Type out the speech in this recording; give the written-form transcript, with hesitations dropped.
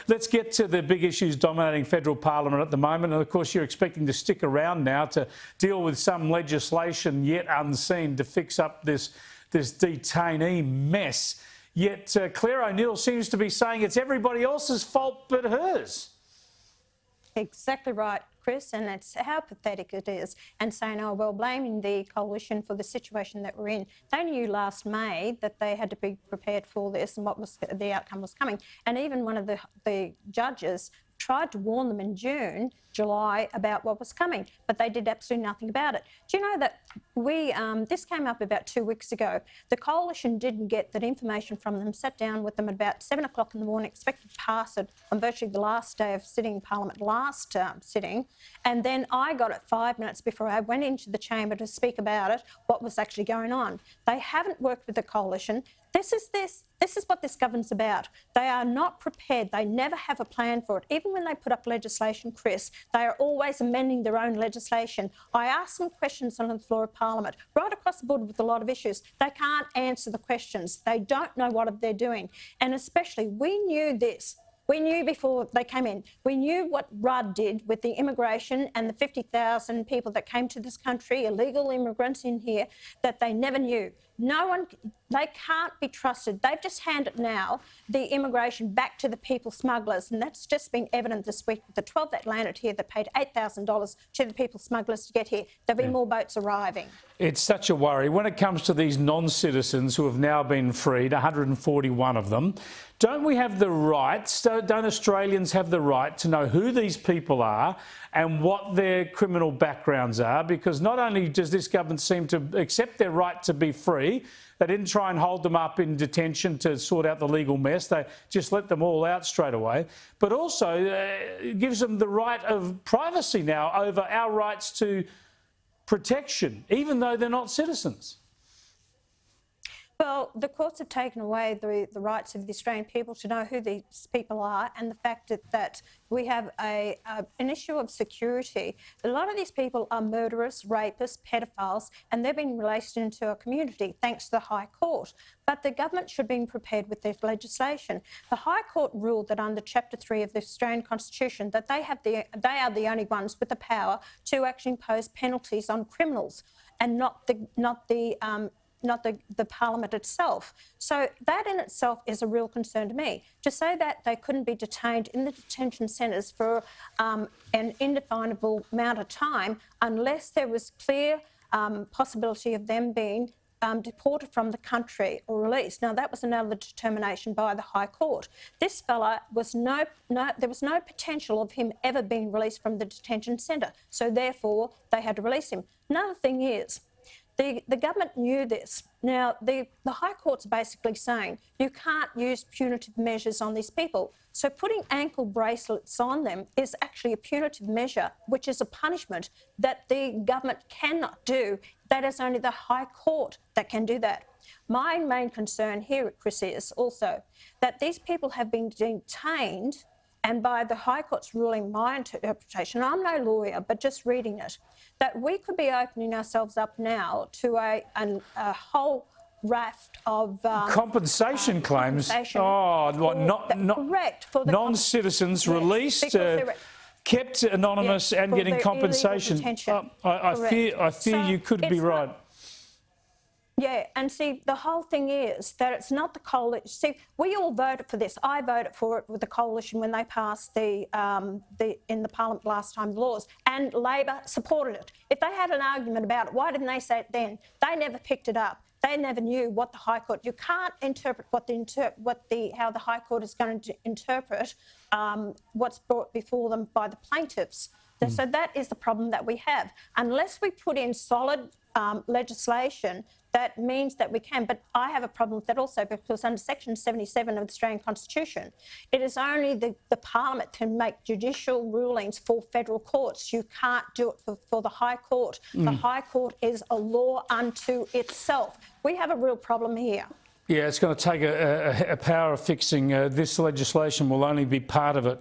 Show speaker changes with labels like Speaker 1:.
Speaker 1: Let's get to the big issues dominating federal parliament at the moment. And of course, you're expecting to stick around now to deal with some legislation yet unseen to fix up this detainee mess. Yet Claire O'Neill seems to be saying it's everybody else's fault but hers.
Speaker 2: Exactly right, Chris, and that's how pathetic it is. And saying, oh, well, blaming the coalition for the situation that we're in. They knew last May that they had to be prepared for this and what was the outcome was coming. And even one of the judges tried to warn them in July about what was coming, but they did absolutely nothing about it. Do you know that this came up about 2 weeks ago. The coalition didn't get that information from them, sat down with them at about 7 o'clock in the morning, expected to pass it on virtually the last day of sitting in Parliament, last sitting, and then I got it 5 minutes before I went into the chamber to speak about it, what was actually going on. They haven't worked with the coalition. This is what this government's about. They are not prepared. They never have a plan for it. Even when they put up legislation, Chris, they are always amending their own legislation. I asked them questions on the floor of Parliament, right across the board with a lot of issues. They can't answer the questions. They don't know what they're doing. And especially, we knew this. We knew before they came in. We knew what Rudd did with the immigration and the 50,000 people that came to this country, illegal immigrants in here, that they never knew. No one, they can't be trusted. They've just handed now the immigration back to the people smugglers, and that's just been evident this week with the 12 that landed here that paid $8,000 to the people smugglers to get here. There'll be more boats arriving. It's
Speaker 1: such a worry. When it comes to these non-citizens who have now been freed, 141 of them, don't we have the right, don't Australians have the right to know who these people are and what their criminal backgrounds are? Because not only does this government seem to accept their right to be free, they didn't try and hold them up in detention to sort out the legal mess. They just let them all out straight away. But also it gives them the right of privacy now over our rights to protection, even though they're not citizens.
Speaker 2: Well, the courts have taken away the rights of the Australian people to know who these people are, and the fact that we have an issue of security. A lot of these people are murderers, rapists, pedophiles, and they've been released into a community thanks to the High Court. But the government should be prepared with their legislation. The High Court ruled that under Chapter 3 of the Australian Constitution that they are the only ones with the power to actually impose penalties on criminals, and not the Parliament itself. So that in itself is a real concern to me. To say that they couldn't be detained in the detention centres for an indefinable amount of time unless there was clear possibility of them being deported from the country or released. Now, that was another determination by the High Court. This fella was there was no potential of him ever being released from the detention centre, so therefore they had to release him. Another thing is, the government knew this. Now, the High Court's basically saying you can't use punitive measures on these people. So putting ankle bracelets on them is actually a punitive measure, which is a punishment that the government cannot do. That is only the High Court that can do that. My main concern here, Chris, is also that these people have been detained, and by the High Court's ruling, my interpretation, I'm no lawyer, but just reading it, that we could be opening ourselves up now to a whole raft of
Speaker 1: compensation claims. Oh,
Speaker 2: correct. For the
Speaker 1: non-citizens released, kept anonymous, and getting compensation. I fear you could be right.
Speaker 2: Yeah, and see, the whole thing is that it's not the coalition. See, we all voted for this. I voted for it with the coalition when they passed in the Parliament last time, the laws, and Labor supported it. If they had an argument about it, why didn't they say it then? They never picked it up. They never knew what the High Court. You can't interpret how the High Court is going to interpret what's brought before them by the plaintiffs. So that is the problem that we have. Unless we put in solid legislation, that means that we can. But I have a problem with that also, because under Section 77 of the Australian Constitution, it is only the Parliament can make judicial rulings for federal courts. You can't do it for the High Court. The High Court is a law unto itself. We have a real problem here.
Speaker 1: Yeah, it's going to take a power of fixing. This legislation will only be part of it.